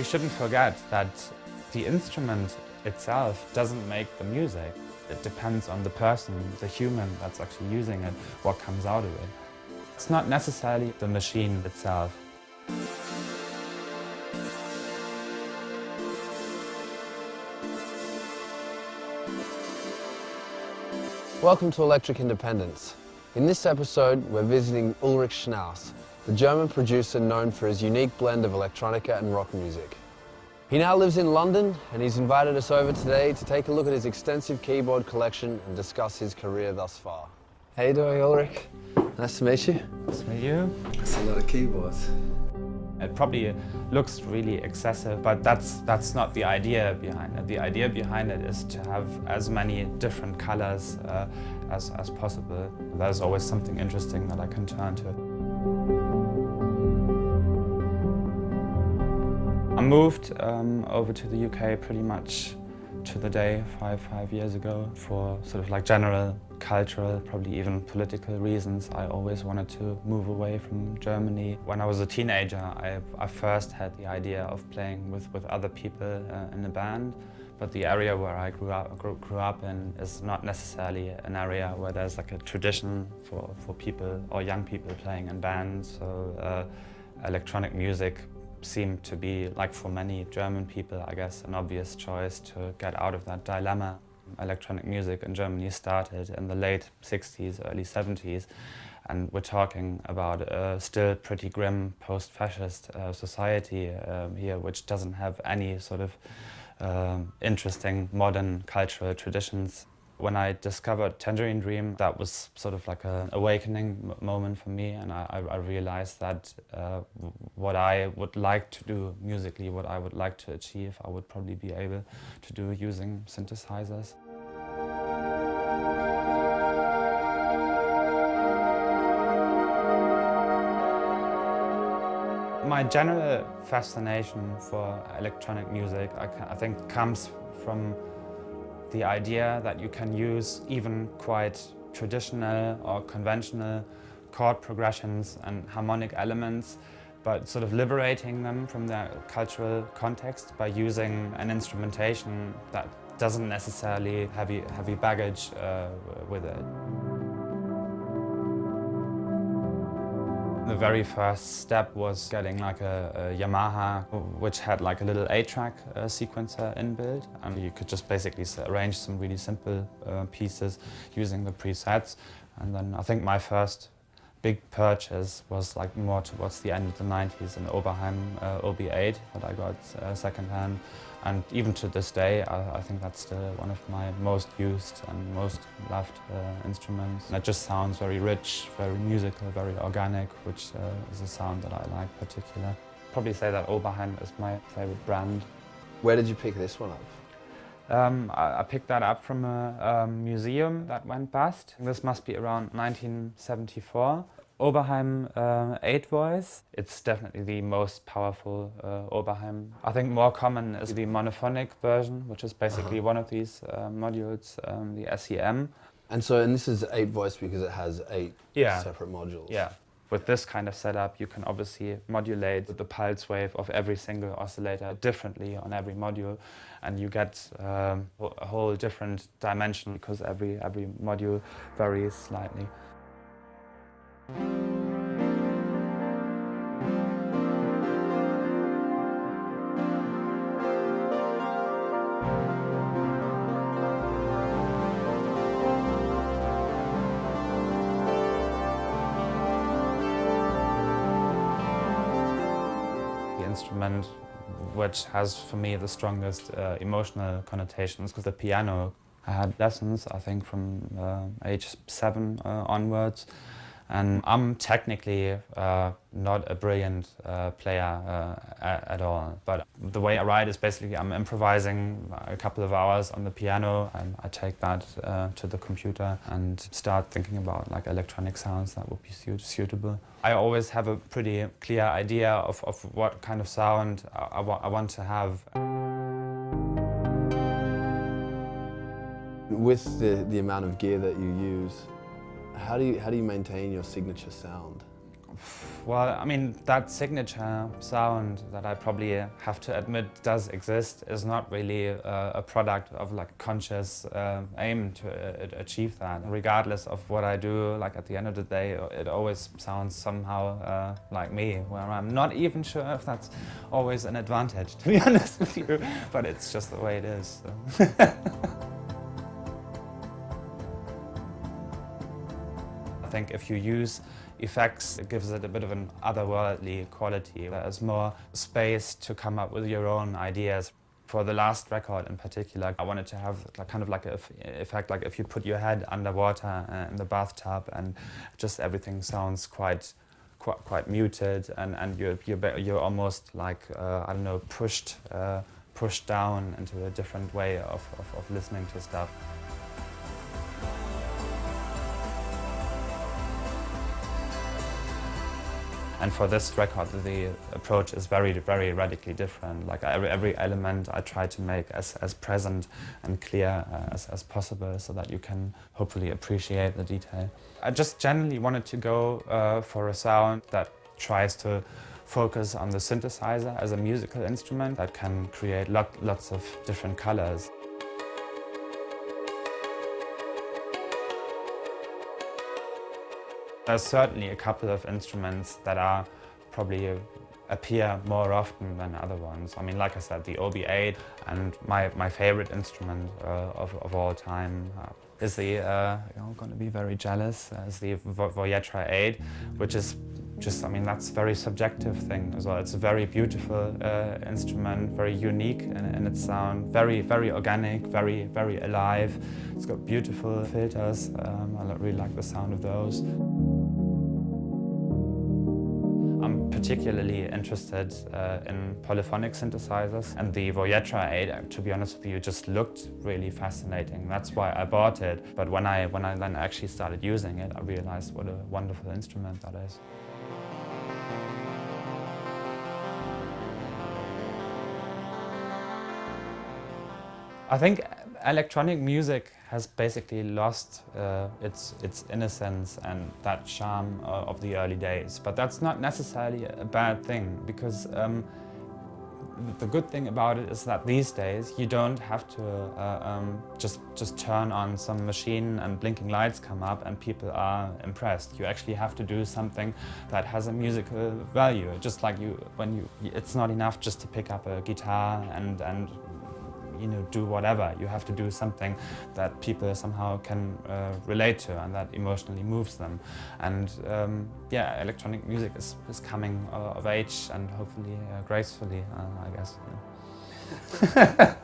shouldn't forget that the instrument itself doesn't make the music. It depends on the person, the human that's actually using it, what comes out of it. It's not necessarily the machine itself. Welcome to Electric Independence. In this episode, we're visiting Ulrich Schnauss, the German producer known for his unique blend of electronica and rock music. He now lives in London, and he's invited us over today to take a look at his extensive keyboard collection and discuss his career thus far. How you doing, Ulrich? Nice to meet you. Nice to meet you. That's a lot of keyboards. It probably looks really excessive, but that's not the idea behind it. The idea behind it is to have as many different colors as possible. There's always something interesting that I can turn to. I moved over to the UK pretty much to the day five years ago for sort of like general cultural, probably even political reasons. I always wanted to move away from Germany. When I was a teenager, I first had the idea of playing with other people in a band, but the area where I grew up in is not necessarily an area where there's like a tradition for people or young people playing in bands. So electronic music seemed to be, like for many German people, I guess, an obvious choice to get out of that dilemma. Electronic music in Germany started in the late 60s, early 70s, and we're talking about a still pretty grim post-fascist society here, which doesn't have any sort of interesting modern cultural traditions. When I discovered Tangerine Dream, that was sort of like an awakening moment for me, and I realized that what I would like to do musically, what I would like to achieve, I would probably be able to do using synthesizers. My general fascination for electronic music, I think, comes from the idea that you can use even quite traditional or conventional chord progressions and harmonic elements, but sort of liberating them from their cultural context by using an instrumentation that doesn't necessarily have heavy baggage with it. The very first step was getting like a Yamaha, which had like a little 8-track sequencer inbuilt, and you could just basically arrange some really simple pieces using the presets. And then I think my first big purchase was like more towards the end of the 90s, an Oberheim OB8 that I got secondhand. And even to this day, I think that's still one of my most used and most loved instruments. And it just sounds very rich, very musical, very organic, which is a sound that I like particularly. Probably say that Oberheim is my favorite brand. Where did you pick this one up? I picked that up from a museum that went bust. This must be around 1974. Oberheim 8-voice. It's definitely the most powerful Oberheim. I think more common is the monophonic version, which is basically one of these modules, the SEM. And this is 8-voice because it has 8 separate modules. Yeah. With this kind of setup, you can obviously modulate the pulse wave of every single oscillator differently on every module, and you get a whole different dimension because every module varies slightly. The instrument which has for me the strongest emotional connotations because the piano. I had lessons, I think, from age 7 onwards. And I'm technically not a brilliant player at all, but the way I write is basically I'm improvising a couple of hours on the piano, and I take that to the computer and start thinking about like electronic sounds that would be suitable. I always have a pretty clear idea of what kind of sound I want to have. With the amount of gear that you use, how do you maintain your signature sound? Well, I mean, that signature sound that I probably have to admit does exist is not really a product of like conscious aim to achieve that. Regardless of what I do, like at the end of the day, it always sounds somehow like me, where I'm not even sure if that's always an advantage, to be honest with you, but it's just the way it is. So. I think if you use effects, it gives it a bit of an otherworldly quality. There's more space to come up with your own ideas. For the last record in particular, I wanted to have like, kind of like an effect like if you put your head underwater in the bathtub and just everything sounds quite muted and you're almost like, I don't know, pushed down into a different way of listening to stuff. And for this record, the approach is very, very radically different. Like every element I try to make as present and clear as possible so that you can hopefully appreciate the detail. I just generally wanted to go for a sound that tries to focus on the synthesizer as a musical instrument that can create lots of different colors. There's certainly a couple of instruments that are probably appear more often than other ones. I mean, like I said, the OB8, and my favorite instrument of all time is the, you're going to be very jealous, is the Voyetra 8, which is just, I mean, that's a very subjective thing as well. It's a very beautiful instrument, very unique in its sound, very, very organic, very, very alive. It's got beautiful filters. I really like the sound of those. I'm particularly interested in polyphonic synthesizers, and the Voyetra 8, to be honest with you, just looked really fascinating. That's why I bought it. But when I then actually started using it, I realized what a wonderful instrument that is. I think electronic music has basically lost its innocence and that charm of the early days. But that's not necessarily a bad thing, because the good thing about it is that these days you don't have to just turn on some machine and blinking lights come up and people are impressed. You actually have to do something that has a musical value. Just like it's not enough just to pick up a guitar and you know, do whatever. You have to do something that people somehow can relate to and that emotionally moves them. And yeah, electronic music is coming of age, and hopefully gracefully, I guess. Yeah.